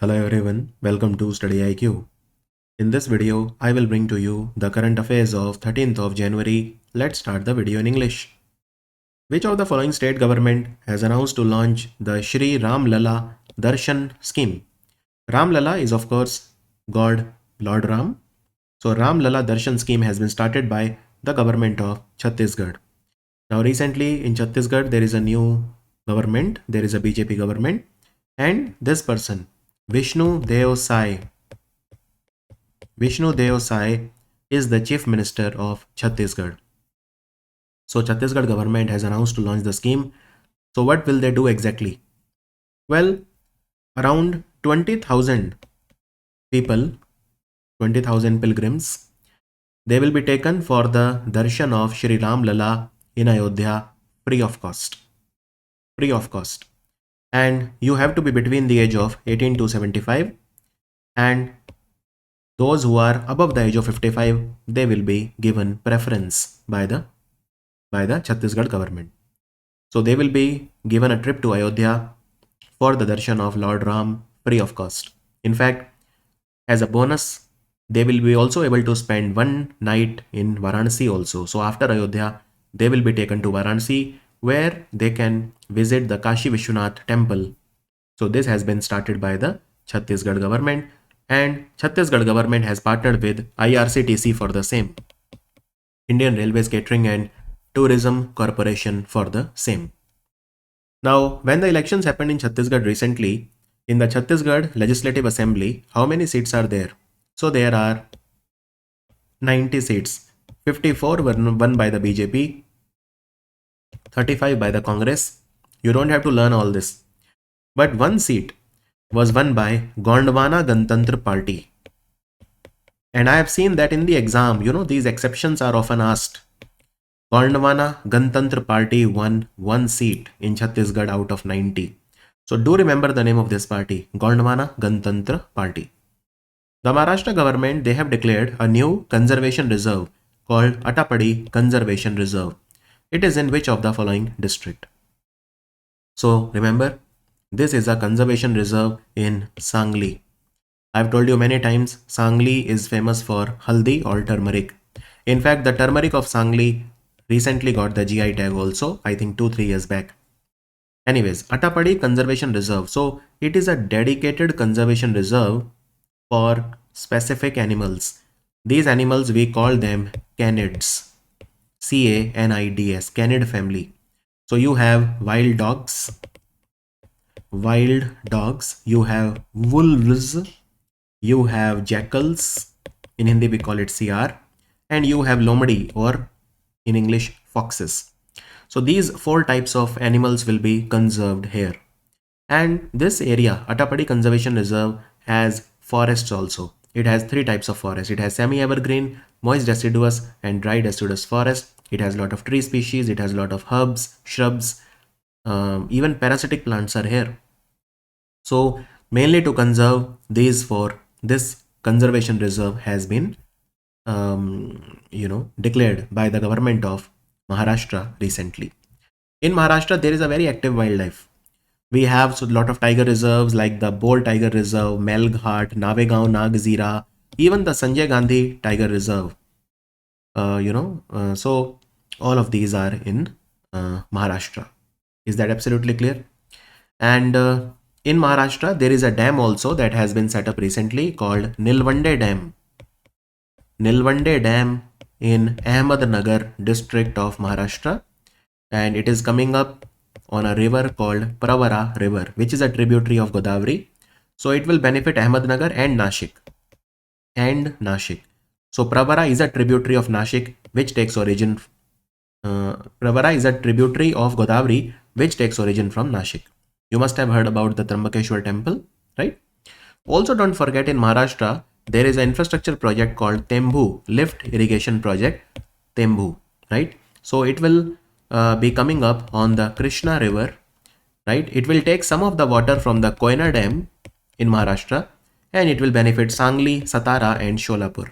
Hello everyone, welcome to StudyIQ. In this video, I will bring to you the current affairs of 13th of January. Let's start the video in English. Which of the following state government has announced to launch the Shri Ram Lala Darshan scheme? Ram Lala is of course God, Lord Ram. So Ram Lala Darshan scheme has been started by the government of Chhattisgarh. Now recently in Chhattisgarh there is a new government, there is a BJP government, and this person Vishnu Deo Sai is the Chief Minister of Chhattisgarh. So Chhattisgarh government has announced to launch the scheme. So what will they do exactly? Well, around 20,000 people, 20,000 pilgrims, they will be taken for the darshan of Shri Ram Lala in Ayodhya free of cost. Free of cost. And you have to be between the age of 18 to 75, and those who are above the age of 55, they will be given preference by the Chhattisgarh government. So they will be given a trip to Ayodhya for the darshan of Lord Ram free of cost. In fact, as a bonus, they will be also able to spend one night in Varanasi also. So after Ayodhya, they will be taken to Varanasi where they can visit the Kashi Vishwanath temple. So this has been started by the Chhattisgarh government, and Chhattisgarh government has partnered with IRCTC for the same, Indian Railways Catering and Tourism Corporation for the same. Now, when the elections happened in Chhattisgarh recently, in the Chhattisgarh Legislative Assembly, how many seats are there? So there are 90 seats. 54 were won by the BJP, 35 by the Congress. You don't have to learn all this. But one seat was won by Gondwana Ganatantra Party. And I have seen that in the exam, these exceptions are often asked. Gondwana Ganatantra Party won one seat in Chhattisgarh out of 90. So do remember the name of this party, Gondwana Ganatantra Party. The Maharashtra government, they have declared a new conservation reserve called Attapadi Conservation Reserve. It is in which of the following district? So remember, this is a conservation reserve in Sangli. I've told you many times, Sangli is famous for haldi or turmeric. In fact, the turmeric of Sangli recently got the GI tag also, I think 2-3 years back. Anyways, Attapadi Conservation Reserve. So it is a dedicated conservation reserve for specific animals. These animals, we call them canids. C-A-N-I-D-S, canid family. So you have wild dogs, you have wolves, you have jackals, in Hindi we call it CR, and you have lomadi, or in English foxes. So these 4 types of animals will be conserved here. And this area, Attapadi Conservation Reserve, has forests also. It has 3 types of forest. It has semi-evergreen, moist deciduous and dry deciduous forest. It has a lot of tree species. It has a lot of herbs, shrubs, even parasitic plants are here. So mainly to conserve these 4, this conservation reserve has been declared by the government of Maharashtra recently. In Maharashtra, there is a very active wildlife. We have a lot of tiger reserves like the Bol Tiger Reserve, Melghat, Navegaon Nagzira, even the Sanjay Gandhi Tiger Reserve. So all of these are in Maharashtra. Is that absolutely clear? And in Maharashtra, there is a dam also that has been set up recently called Nilwande Dam. Nilwande Dam in Ahmednagar district of Maharashtra, and it is coming up on a river called Pravara River, which is a tributary of Godavari. So it will benefit Ahmednagar and Nashik. So Pravara is a tributary of Nashik, which takes origin. Pravara is a tributary of Godavari, which takes origin from Nashik. You must have heard about the Trambakeshwar temple, right? Also, don't forget, in Maharashtra, there is an infrastructure project called Tembhu, lift irrigation project, Tembhu, right? So it will be coming up on the Krishna river, right? It will take some of the water from the Koyna Dam in Maharashtra, and it will benefit Sangli, Satara and Sholapur.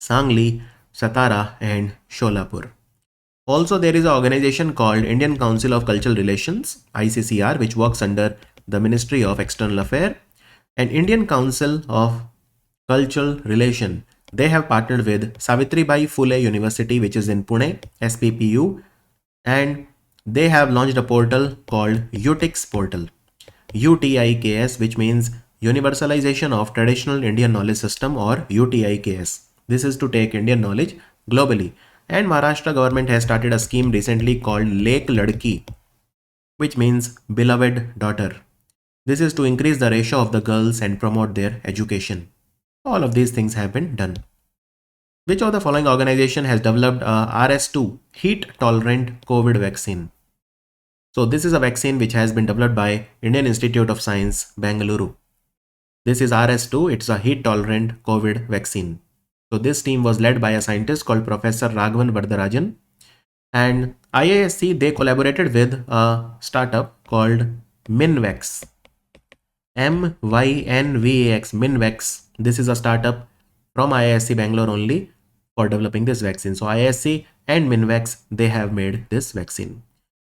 Sangli, Satara and Sholapur. Also, there is an organization called Indian Council of Cultural Relations, ICCR, which works under the Ministry of External Affairs. And Indian Council of Cultural Relation, they have partnered with Savitribai Phule University, which is in Pune, SPPU, and they have launched a portal called UTIKS portal, UTIKS, which means Universalization of Traditional Indian Knowledge System, or UTIKS. This is to take Indian knowledge globally. And Maharashtra government has started a scheme recently called Lake Ladki, which means beloved daughter. This is to increase the ratio of the girls and promote their education. All of these things have been done. Which of the following organization has developed a RS2 heat tolerant COVID vaccine? So this is a vaccine which has been developed by Indian Institute of Science, Bengaluru. This is RS2, it's a heat tolerant COVID vaccine. So this team was led by a scientist called Professor Raghavan Vardarajan, and IISc, they collaborated with a startup called Minvax. MYNVAX, Minvax. This is a startup from IISc Bangalore only for developing this vaccine. So IISc and Minvax, they have made this vaccine,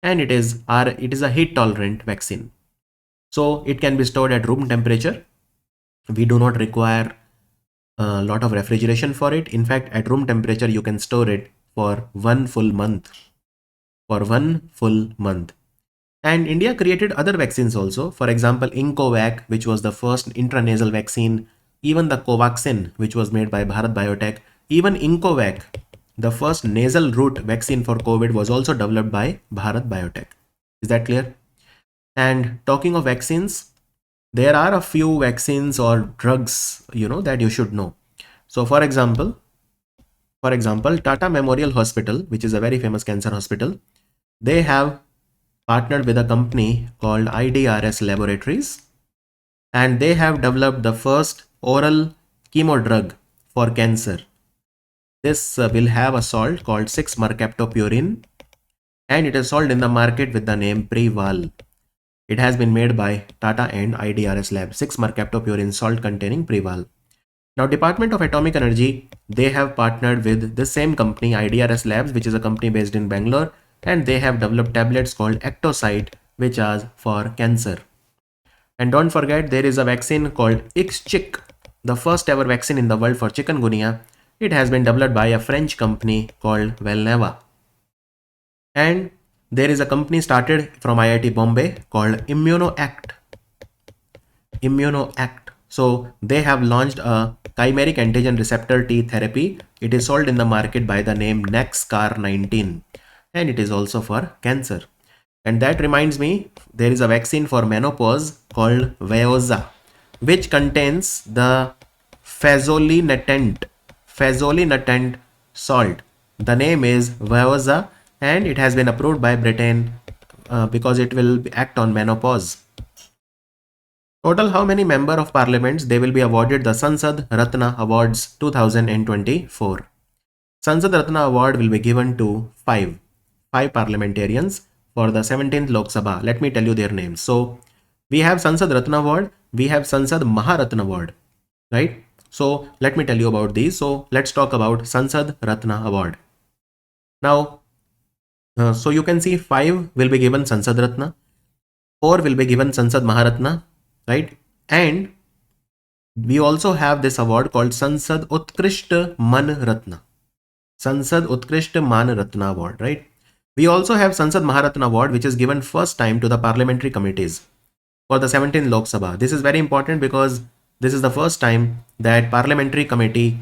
and it is a heat tolerant vaccine. So it can be stored at room temperature. We do not require a lot of refrigeration for it. In fact, at room temperature, you can store it for 1 full month. For 1 full month. And India created other vaccines also. For example, Incovac, which was the first intranasal vaccine. Even the Covaxin, which was made by Bharat Biotech. Even Incovac, the first nasal route vaccine for COVID, was also developed by Bharat Biotech. Is that clear? And talking of vaccines, there are a few vaccines or drugs, that you should know. So for example, Tata Memorial Hospital, which is a very famous cancer hospital, they have partnered with a company called IDRS Laboratories, and they have developed the first oral chemo drug for cancer. This will have a salt called 6-mercaptopurine, and it is sold in the market with the name Preval. It has been made by Tata and IDRS Lab, 6-mercaptopurine salt containing Preval. Now, Department of Atomic Energy, they have partnered with the same company, IDRS Labs, which is a company based in Bangalore, and they have developed tablets called Ectocyte, which are for cancer. And don't forget, there is a vaccine called Ixchiq, the first ever vaccine in the world for chikungunya. It has been developed by a French company called Valneva. And there is a company started from IIT Bombay called ImmunoAct. So they have launched a chimeric antigen receptor T therapy. It is sold in the market by the name Nexcar19, and it is also for cancer. And that reminds me, there is a vaccine for menopause called Veozza, which contains the fezolinetant salt. The name is Veozza, and it has been approved by Britain because it will act on menopause. Total, how many member of parliaments they will be awarded the Sansad Ratna Awards 2024? Sansad Ratna Award will be given to five parliamentarians for the 17th Lok Sabha. Let me tell you their names. So we have Sansad Ratna Award, we have Sansad Maharatna Award, right? So let me tell you about these. So let's talk about Sansad Ratna Award. Now, so you can see 5 will be given Sansad Ratna, 4 will be given Sansad Maharatna, right? And we also have this award called Sansad Utkrisht Man Ratna. Sansad Utkrisht Man Ratna Award, right? We also have Sansad Maharatna Award, which is given first time to the parliamentary committees for the 17th Lok Sabha. This is very important because this is the first time that parliamentary committee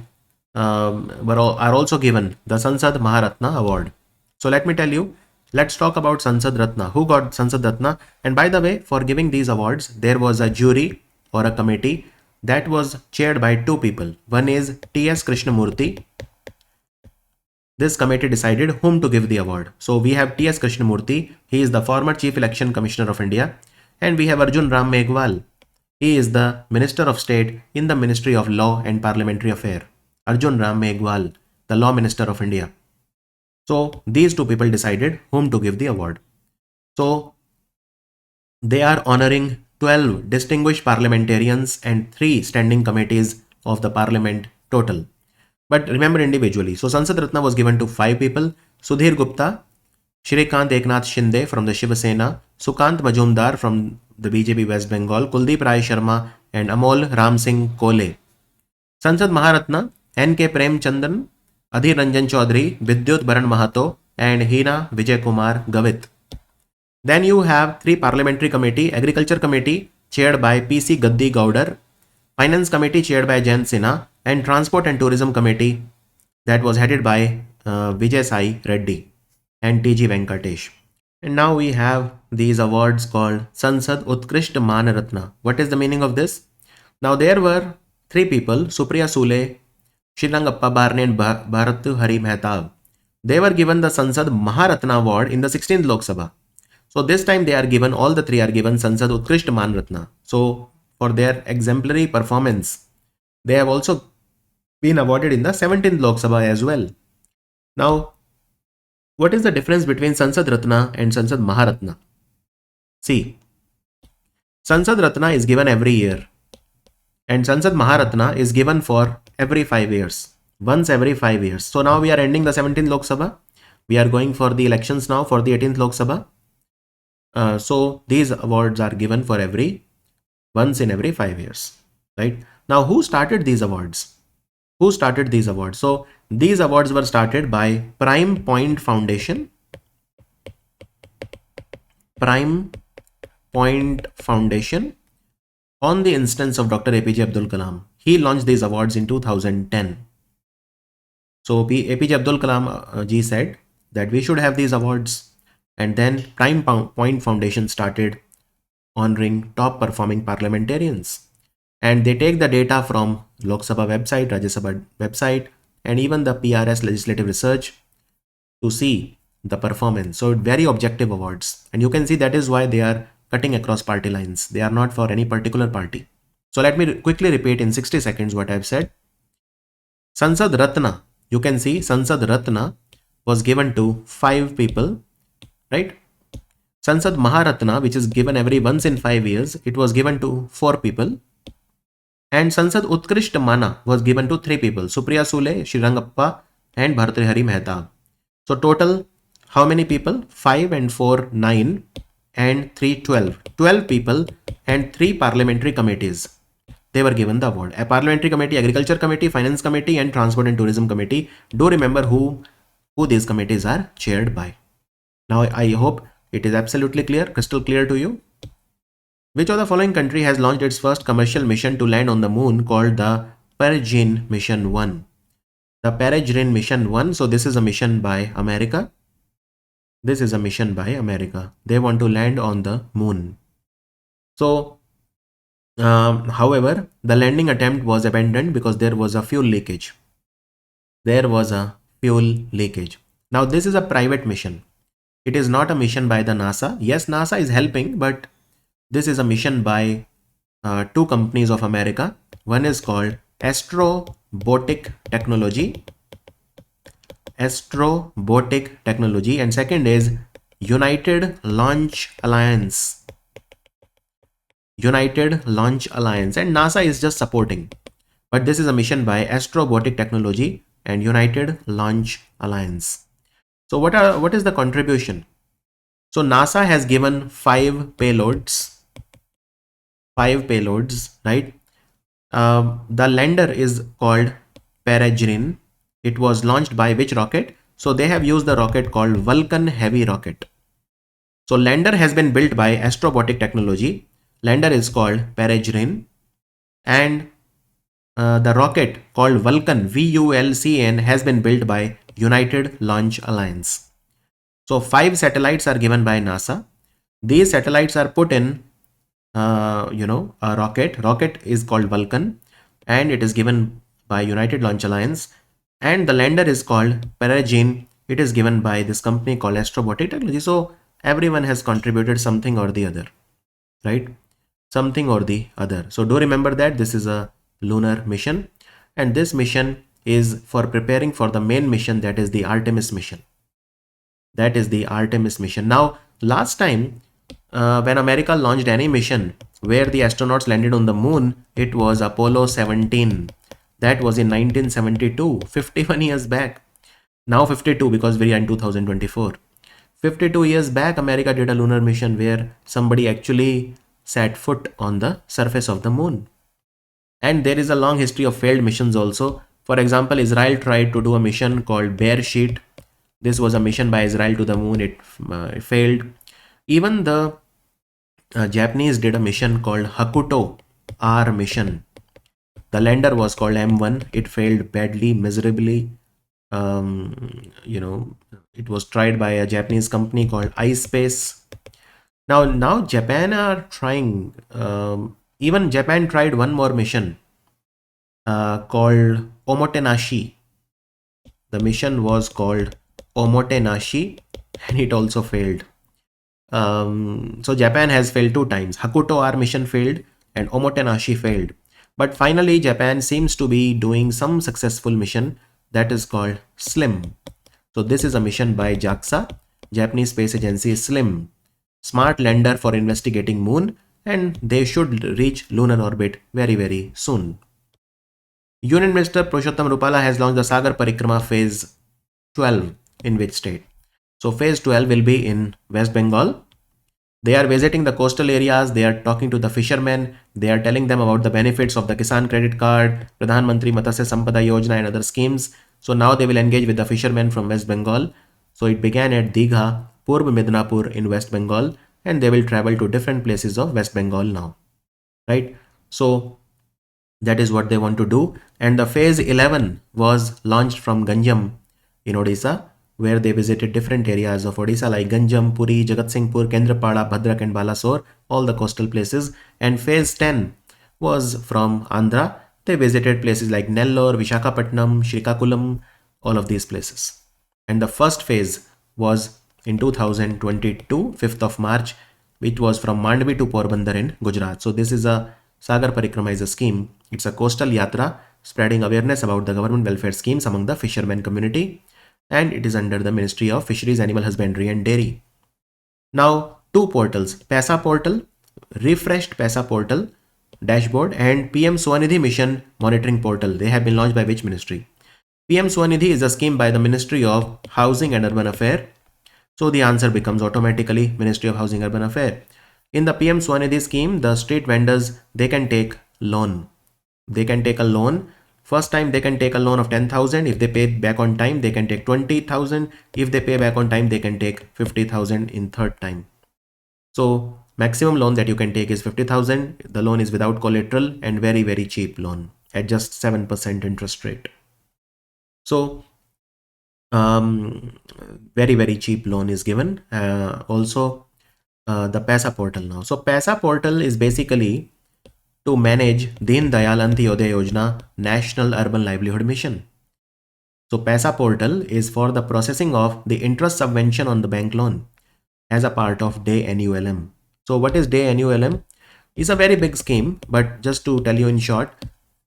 are also given the Sansad Maharatna Award. So let me tell you, let's talk about Sansad Ratna. Who got Sansad Ratna? And by the way, for giving these awards, there was a jury or a committee that was chaired by 2 people. One is T.S. Krishnamurthy. This committee decided whom to give the award. So we have T.S. Krishnamurthy. He is the former Chief Election Commissioner of India. And we have Arjun Ram Meghwal. He is the Minister of State in the Ministry of Law and Parliamentary Affairs. Arjun Ram Meghwal, the Law Minister of India. So these 2 people decided whom to give the award. So they are honoring 12 distinguished parliamentarians and 3 standing committees of the parliament total. But remember individually. So Sansad Ratna was given to 5 people. Sudhir Gupta, Shrikant Eknath Shinde from the Shiva Sena, Sukant Majumdar from the BJP West Bengal, Kuldeep Rai Sharma and Amol Ram Singh Kole. Sansad Maharatna, N.K. Premchandan, Adhir Ranjan Chaudhary, Vidyut Baran Mahato and Hina Vijay Kumar Gavit. Then you have 3 Parliamentary Committee, Agriculture Committee chaired by P.C. Gaddi Gaudar, Finance Committee chaired by Jayant Sinha and Transport and Tourism Committee that was headed by Vijay Sai Reddy and T.G. Venkatesh. And now we have these awards called Sansad Utkrisht Man Ratna. What is the meaning of this? Now there were 3 people, Supriya Sule, Shrirangappa Barne and Bharat Hari Mehtab. They were given the Sansad Maharatna Award in the 16th Lok Sabha. So this time they are given, all the 3 are given Sansad Utkrisht Man Ratna. So for their exemplary performance, they have also been awarded in the 17th Lok Sabha as well. Now, what is the difference between Sansad Ratna and Sansad Maharatna? See, Sansad Ratna is given every year and Sansad Maharatna is given for every 5 years, once every 5 years. So now we are ending the 17th Lok Sabha. We are going for the elections now for the 18th Lok Sabha. So these awards are given for once in every 5 years, right? Now, who started these awards? Who started these awards? So these awards were started by Prime Point Foundation. Prime Point Foundation on the instance of Dr. APJ Abdul Kalam. He launched these awards in 2010. So APJ Abdul Kalam ji said that we should have these awards, and then Prime Point Foundation started honoring top performing parliamentarians. And they take the data from Lok Sabha website, Rajya Sabha website, and even the PRS legislative research to see the performance. So very objective awards. And you can see that is why they are cutting across party lines. They are not for any particular party. So let me quickly repeat in 60 seconds what I have said. Sansad Ratna, you can see Sansad Ratna was given to 5 people, right? Sansad Maharatna, which is given every once in 5 years, it was given to 4 people. And Sansad Utkrisht Mana was given to 3 people, Supriya Sule, Shrirangappa and Bhartrihari Mehtab. So total, how many people? 5 and 4, 9 and 3, 12. 12 people and 3 parliamentary committees. They were given the award. A parliamentary committee, Agriculture Committee, Finance Committee and Transport and Tourism Committee. Do remember who these committees are chaired by. Now I hope it is absolutely clear, crystal clear to you. Which of the following country has launched its first commercial mission to land on the moon called the Peregrine Mission 1? The Peregrine Mission 1. So this is a mission by America. This is a mission by America. They want to land on the moon. So, however, the landing attempt was abandoned because there was a fuel leakage. There was a fuel leakage. Now this is a private mission. It is not a mission by the NASA. Yes, NASA is helping, but this is a mission by 2 companies of America. One is called Astrobotic Technology. Astrobotic Technology. And second is United Launch Alliance. United Launch Alliance. And NASA is just supporting. But this is a mission by Astrobotic Technology and United Launch Alliance. So what is the contribution? So NASA has given 5 payloads. 5 payloads, right? The lander is called Peregrine. It was launched by which rocket? So they have used the rocket called Vulcan Heavy Rocket. So lander has been built by Astrobotic Technology. Lander is called Peregrine. And the rocket called Vulcan, VULCN, has been built by United Launch Alliance. So 5 satellites are given by NASA. These satellites are put in a rocket. Rocket is called Vulcan and it is given by United Launch Alliance. And the lander is called Peregrine. It is given by this company called Astrobotic Technology. So everyone has contributed something or the other, right? Something or the other. So do remember that this is a lunar mission, and this mission is for preparing for the main mission, that is the Artemis mission. That is the Artemis mission. Now, last time when America launched any mission where the astronauts landed on the moon, it was Apollo 17. That was in 1972, 51 years back. Now 52 because we are in 2024. 52 years back, America did a lunar mission where somebody actually set foot on the surface of the moon. And there is a long history of failed missions also. For example, Israel tried to do a mission called Bear Sheet. This was a mission by Israel to the moon. It failed. Even the Japanese did a mission called Hakuto R mission. The lander was called M1. It failed badly, miserably. It was tried by a Japanese company called iSpace. Now Japan are trying. Even Japan tried one more mission called Omotenashi. The mission was called Omotenashi, and it also failed. So Japan has failed 2 times. Hakuto R mission failed and Omotenashi failed. But finally, Japan seems to be doing some successful mission that is called SLIM. So this is a mission by JAXA, Japanese Space Agency. SLIM, smart lander for investigating moon, and they should reach lunar orbit very, very soon. Union Minister Purushottam Rupala has launched the Sagar Parikrama Phase 12 in which state? So Phase 12 will be in West Bengal. They are visiting the coastal areas. They are talking to the fishermen. They are telling them about the benefits of the Kisan Credit Card, Pradhan Mantri Matsya Sampada Yojana and other schemes. So now they will engage with the fishermen from West Bengal. So it began at Digha, Purb Midnapur in West Bengal, and they will travel to different places of West Bengal now. Right? So that is what they want to do. And the Phase 11 was launched from Ganjam in Odisha, where they visited different areas of Odisha like Ganjam, Puri, Jagatsinghpur, Kendrapada, Bhadrak and Balasore, all the coastal places. And Phase 10 was from Andhra. They visited places like Nellore, Vishakhapatnam, Srikakulam, all of these places. And the first phase was in 2022, 5th of March, which was from Mandvi to Porbandar in Gujarat. So this is a Sagar Parikrama is a scheme. It's a coastal yatra spreading awareness about the government welfare schemes among the fishermen community. And it is under the Ministry of Fisheries, Animal Husbandry and Dairy. Now, 2 portals, PESA portal, refreshed PESA portal dashboard, and PM Swanidhi Mission monitoring portal. They have been launched by which ministry? PM Swanidhi is a scheme by the Ministry of Housing and Urban Affairs. So the answer becomes automatically Ministry of Housing and Urban Affairs. In the PM Swanidhi scheme, the street vendors, they can take loan. They can take a loan. First time they can take a loan of 10,000. If they pay back on time, they can take 20,000. If they pay back on time, they can take 50,000 in third time. So maximum loan that you can take is 50,000. The loan is without collateral and very, very cheap loan at just 7% interest rate. So very, very cheap loan is given. Also the PESA portal now. So PESA portal is basically to manage Deen Dayal Antyodaya Yojana National Urban Livelihood Mission. So PESA portal is for the processing of the interest subvention on the bank loan as a part of Day NULM. So what is Day NULM? It's a very big scheme, but just to tell you in short,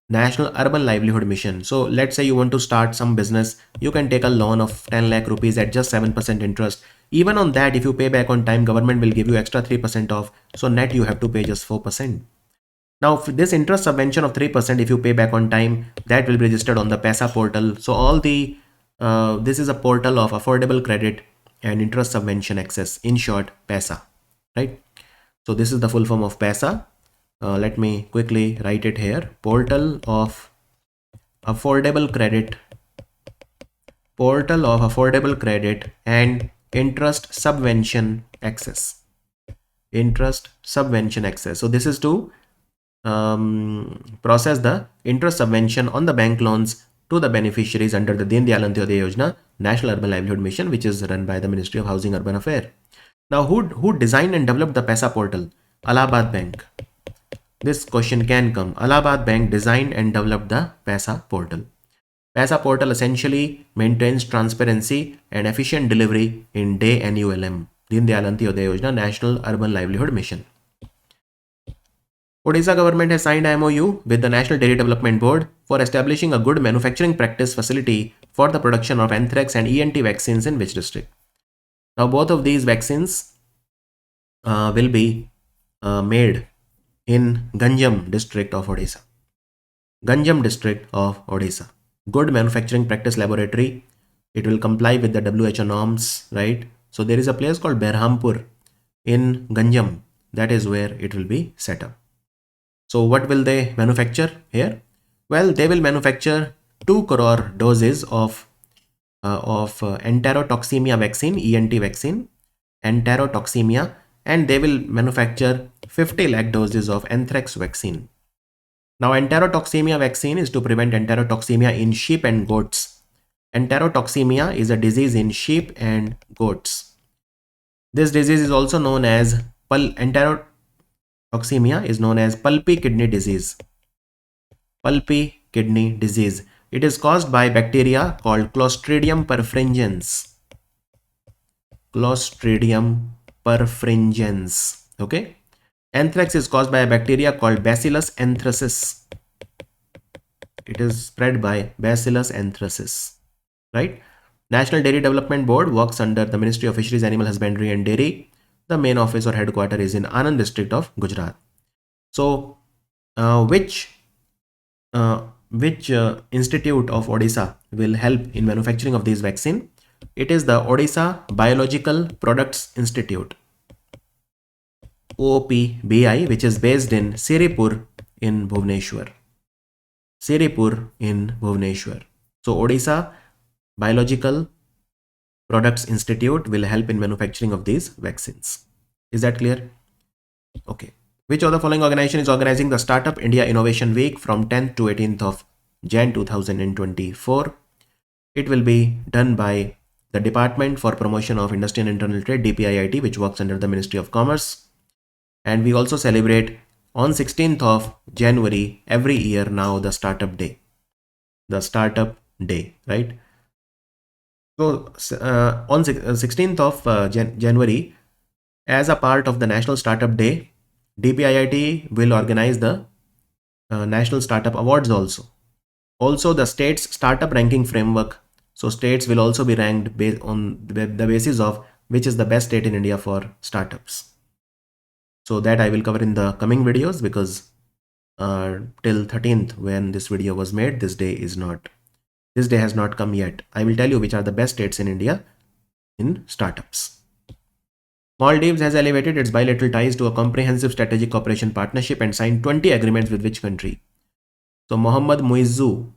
National Urban Livelihood Mission. So let's say you want to start some business, you can take a loan of 10 lakh rupees at just 7% interest. Even on that, if you pay back on time, government will give you extra 3% off. So net you have to pay just 4%. Now this interest subvention of 3%, if you pay back on time, that will be registered on the PESA portal. So all the, this is a portal of affordable credit and interest subvention access, in short PESA, right? So this is the full form of PESA. Let me quickly write it here. Portal of affordable credit and interest subvention access. So this is to process the interest subvention on the bank loans to the beneficiaries under the Deen Dayal Antyodaya Yojana National Urban Livelihood Mission, which is run by the Ministry of Housing and Urban Affairs. Now who designed and developed the PESA portal? Allahabad Bank. This question can come. Allahabad Bank designed and developed the PESA portal. PESA portal essentially maintains transparency and efficient delivery in Day NULM, Deen Dayal Antyodaya Yojana National Urban Livelihood Mission. Odisha government has signed an MOU with the National Dairy Development Board for establishing a good manufacturing practice facility for the production of anthrax and ENT vaccines in which district? Now both of these vaccines will be made in Ganjam district of Odisha. Good manufacturing practice laboratory. It will comply with the WHO norms, right? So there is a place called Berhampur in Ganjam. that is where it will be set up. So what will they manufacture here? Well, they will manufacture 2 crore doses of enterotoxemia vaccine, ENT vaccine, enterotoxemia, and they will manufacture 50 lakh doses of anthrax vaccine. Now, enterotoxemia vaccine is to prevent enterotoxemia in sheep and goats. Enterotoxemia is a disease in sheep and goats. This disease is also known as enterotoxemia is known as pulpy kidney disease. Pulpy kidney disease. It is caused by bacteria called Clostridium perfringens. Clostridium perfringens. Okay. Anthrax is caused by a bacteria called Bacillus anthracis. It is spread by Bacillus anthracis. Right. National Dairy Development Board works under the Ministry of Fisheries, Animal Husbandry and Dairy. The main office or headquarters is in Anand district of Gujarat. So, which institute of Odisha will help in manufacturing of this vaccine? It is the Odisha Biological Products Institute, OPBI, which is based in Siripur in Bhubaneswar. Siripur in Bhubaneswar. So Odisha Biological Products Institute will help in manufacturing of these vaccines. Is that clear? Okay. Which of the following organization is organizing the Startup India Innovation Week from 10th to 18th of Jan 2024? It will be done by the Department for Promotion of Industry and Internal Trade, DPIIT, which works under the Ministry of Commerce. And we also celebrate on 16th of January every year now the Startup Day. The Startup Day, right? So on 16th of January, as a part of the National Startup Day, DPIIT will organize the National Startup Awards also. Also, the state's startup ranking framework. So states will also be ranked based on the basis of which is the best state in India for startups. So that I will cover in the coming videos, because till 13th when this video was made, this day has not come yet. I will tell you which are the best states in India in startups. Maldives has elevated its bilateral ties to a comprehensive strategic cooperation partnership and signed 20 agreements with which country? So Mohammad Muizzu,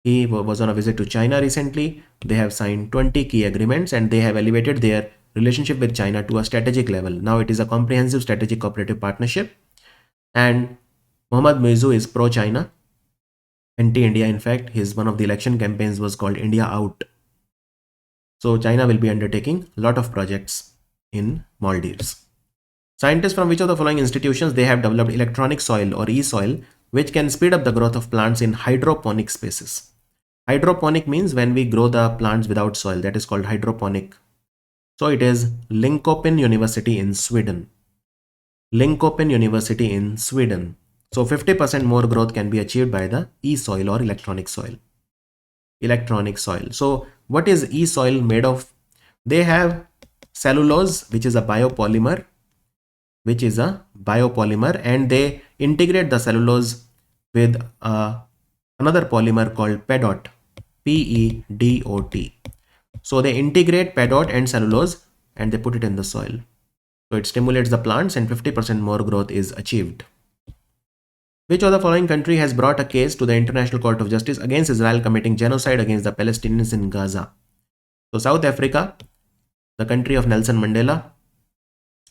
he was on a visit to China recently. They have signed 20 key agreements and they have elevated their relationship with China to a strategic level. Now it is a comprehensive strategic cooperative partnership, and Mohammad Muizzu is pro-China, anti-India. In fact, one of the election campaigns was called India Out. So China will be undertaking a lot of projects in Maldives. Scientists from which of the following institutions they have developed electronic soil or e-soil, which can speed up the growth of plants in hydroponic spaces? Hydroponic means when we grow the plants without soil, that is called hydroponic. So it is Linköping University in Sweden. Linköping University in Sweden. So 50% more growth can be achieved by the e-soil or electronic soil. Electronic soil. So what is e-soil made of? They have cellulose, which is a biopolymer, and they integrate the cellulose with another polymer called PEDOT, P-E-D-O-T. So they integrate PEDOT and cellulose and they put it in the soil. So it stimulates the plants and 50% more growth is achieved. Which of the following country has brought a case to the International Court of Justice against Israel committing genocide against the Palestinians in Gaza? So South Africa, the country of Nelson Mandela,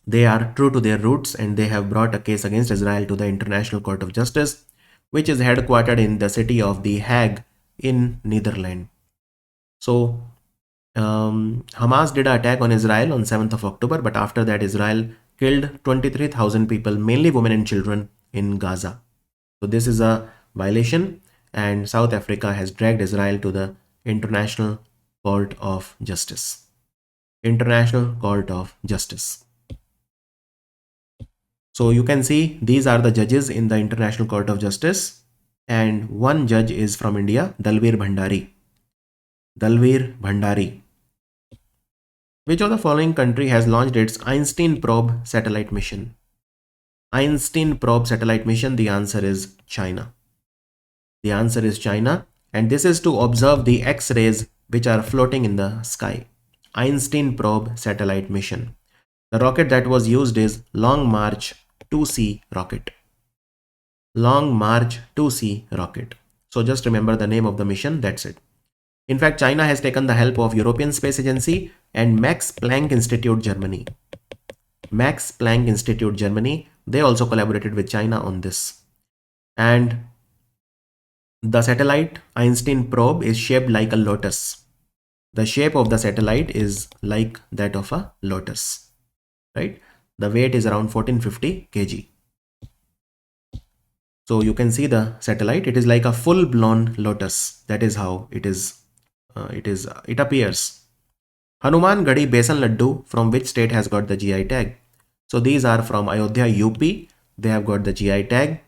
they are true to their roots and they have brought a case against Israel to the International Court of Justice, which is headquartered in the city of The Hague in Netherlands. So Hamas did an attack on Israel on 7th of October, but after that Israel killed 23,000 people, mainly women and children in Gaza. So this is a violation and South Africa has dragged Israel to the International Court of Justice. International Court of Justice. So you can see these are the judges in the International Court of Justice, and one judge is from India, Dalveer Bhandari. Dalveer Bhandari. Which of the following country has launched its Einstein probe satellite mission? Einstein probe satellite mission, the answer is China. The answer is China, and this is to observe the X-rays which are floating in the sky. Einstein probe satellite mission. The rocket that was used is Long March 2C rocket. Long March 2C rocket. So just remember the name of the mission, that's it. In fact, China has taken the help of European Space Agency and Max Planck Institute Germany. Max Planck Institute Germany, they also collaborated with China on this. And the satellite Einstein probe is shaped like a lotus. The shape of the satellite is like that of a lotus, right? The weight is around 1450 kg. So you can see the satellite, it is like a full-blown lotus. That is how it is. It appears. Hanuman Gadi Besan Laddu, from which state has got the GI tag? So these are from Ayodhya, UP. They have got the GI tag.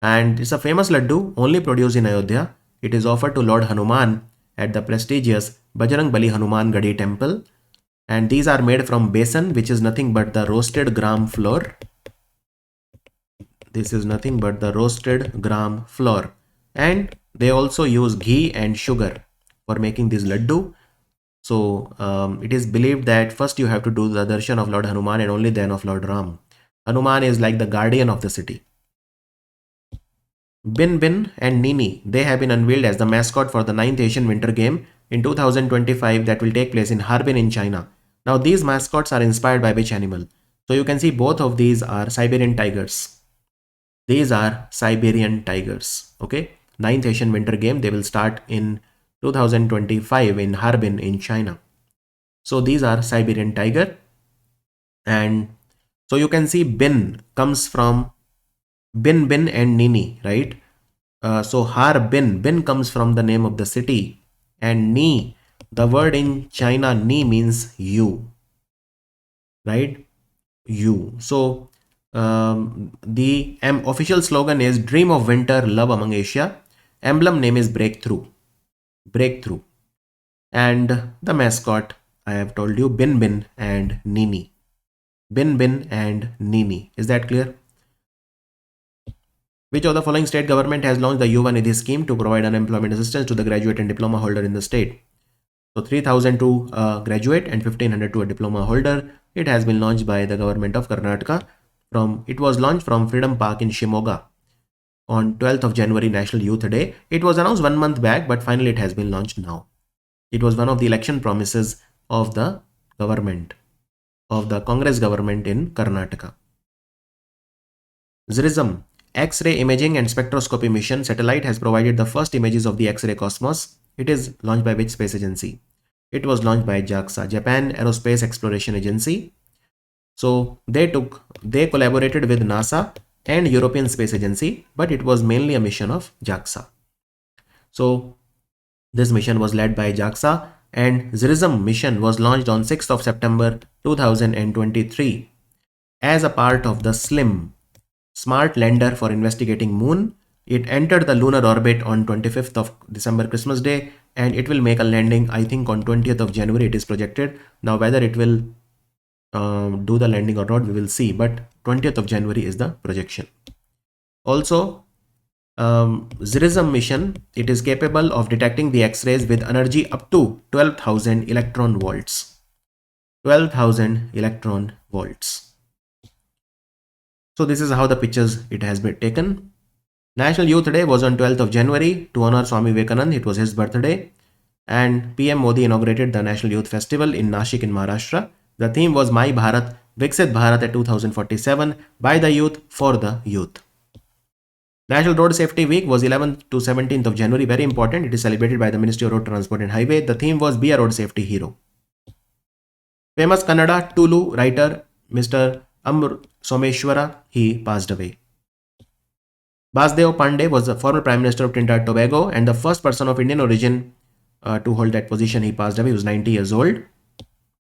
And it's a famous laddu only produced in Ayodhya. It is offered to Lord Hanuman at the prestigious Bajrang Bali Hanuman Gadi temple. And these are made from besan, which is nothing but the roasted gram flour. This is nothing but the roasted gram flour. And they also use ghee and sugar for making this laddu. So it is believed that first you have to do the darshan of Lord Hanuman and only then of Lord Ram. Hanuman is like the guardian of the city. Bin Bin and Nini, they have been unveiled as the mascot for the 9th Asian Winter Game in 2025 that will take place in Harbin in China. Now these mascots are inspired by which animal? So you can see both of these are Siberian tigers. These are Siberian tigers. Okay. 9th Asian Winter Game, they will start in 2025 in Harbin in China. So these are Siberian tiger. And so you can see Bin comes from Bin Bin and Nini, right? So Bin comes from the name of the city, and Ni, the word in China, Ni means you, right? You. So the official slogan is Dream of Winter, Love Among Asia. Emblem name is Breakthrough. Breakthrough. And the mascot, I have told you, Bin Bin and Nini. Bin Bin and Nini. Is that clear? Which of the following state government has launched the Yuva Nidhi scheme to provide unemployment assistance to the graduate and diploma holder in the state? So 3,000 to a graduate and 1,500 to a diploma holder. It has been launched by the government of Karnataka. It was launched from Freedom Park in Shimoga on 12th of January, National Youth Day. It was announced 1 month back, but finally it has been launched now. It was one of the election promises of the government, of the Congress government in Karnataka. XRISM, X-ray Imaging and Spectroscopy Mission satellite, has provided the first images of the X-ray cosmos. It is launched by which space agency? It was launched by JAXA, Japan Aerospace Exploration Agency. So they collaborated with NASA and European Space Agency, but it was mainly a mission of JAXA. So this mission was led by JAXA, and XRISM mission was launched on 6th of September 2023 as a part of the SLIM, Smart Lander for Investigating Moon. It entered the lunar orbit on 25th of December, Christmas Day, and it will make a landing, I think, on 20th of January it is projected. Now whether it will do the landing or not, we will see, but 20th of January is the projection. Also, XRISM mission, it is capable of detecting the X-rays with energy up to 12,000 electron volts. 12,000 electron volts. So this is how the pictures it has been taken. National Youth Day was on 12th of January to honor Swami Vivekanand. It was his birthday. And PM Modi inaugurated the National Youth Festival in Nashik in Maharashtra. The theme was My Bharat, Viksit Bharat at 2047, by the youth, for the youth. National Road Safety Week was 11th to 17th of January. Very important. It is celebrated by the Ministry of Road Transport and Highway. The theme was Be a Road Safety Hero. Famous Kannada Tulu writer Mr. Amr Someshwara, he passed away. Basdeo Pandey was the former Prime Minister of Trinidad and Tobago and the first person of Indian origin to hold that position. He passed away. He was 90 years old.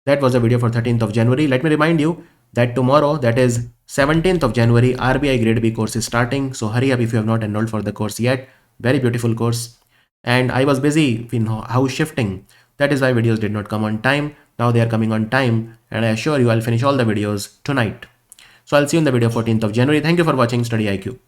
That was the video for 13th of January. Let me remind you that tomorrow, that is 17th of January, RBI Grade B course is starting. So hurry up if you have not enrolled for the course yet. Very beautiful course. And I was busy in house shifting. That is why videos did not come on time. Now they are coming on time. And I assure you I'll finish all the videos tonight. So I'll see you in the video 14th of January. Thank you for watching StudyIQ.